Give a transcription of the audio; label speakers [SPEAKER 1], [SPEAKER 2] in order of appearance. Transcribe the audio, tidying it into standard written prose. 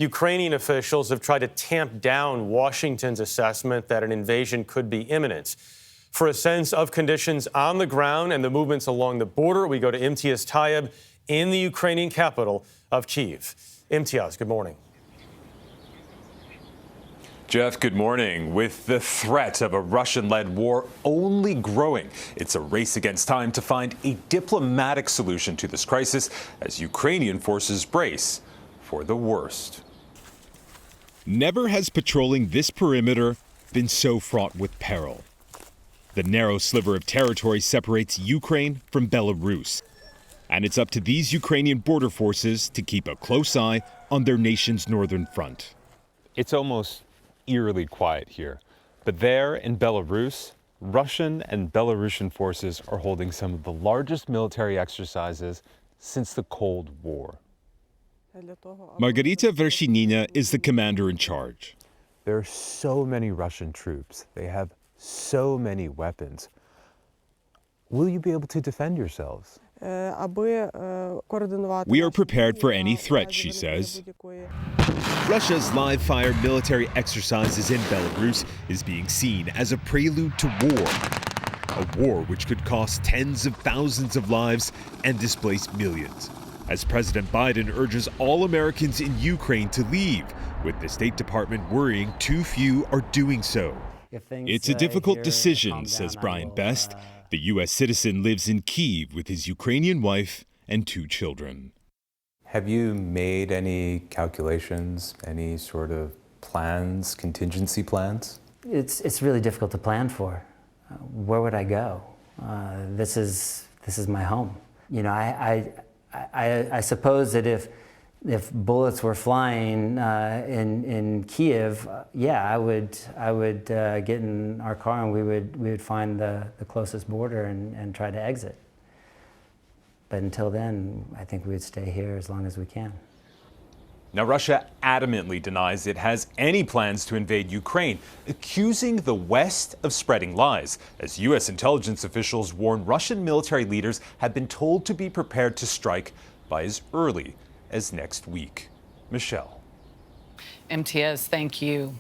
[SPEAKER 1] Ukrainian officials have tried to tamp down Washington's assessment that an invasion could be imminent. For a sense of conditions on the ground and the movements along the border, we go to Imtiaz Tyab in the Ukrainian capital of Kyiv. Imtiaz, good morning.
[SPEAKER 2] Jeff, good morning. With the threat of a Russian-led war only growing, it's a race against time to find a diplomatic solution to this crisis as Ukrainian forces brace for the worst.
[SPEAKER 3] Never has patrolling this perimeter been so fraught with peril. The narrow sliver of territory separates Ukraine from Belarus. And it's up to these Ukrainian border forces to keep a close eye on their nation's northern front.
[SPEAKER 4] It's almost eerily quiet here. But there in Belarus, Russian and Belarusian forces are holding some of the largest military exercises since the Cold War.
[SPEAKER 3] Margarita Vershinina is the commander in charge.
[SPEAKER 4] There are so many Russian troops. They have so many weapons. Will you be able to defend yourselves?
[SPEAKER 3] We are prepared for any threat, she says. Russia's live-fire military exercises in Belarus is being seen as a prelude to war. A war which could cost tens of thousands of lives and displace millions. As President Biden urges all Americans in Ukraine to leave, with the State Department worrying too few are doing so. It's a difficult decision, says Brian Best. The U.S. citizen lives in Kyiv with his Ukrainian wife and 2 children.
[SPEAKER 5] Have you made any calculations, any sort of plans, contingency plans?
[SPEAKER 6] It's really difficult to plan for. Where would I go? This is my home. You know, I suppose that if bullets were flying in Kyiv, yeah, I would get in our car and we would find the closest border and try to exit. But until then, I think we would stay here as long as we can.
[SPEAKER 2] Now, Russia adamantly denies it has any plans to invade Ukraine, accusing the West of spreading lies, as U.S. intelligence officials warn Russian military leaders have been told to be prepared to strike by as early as next week. Michelle.
[SPEAKER 7] Imtiaz, thank you.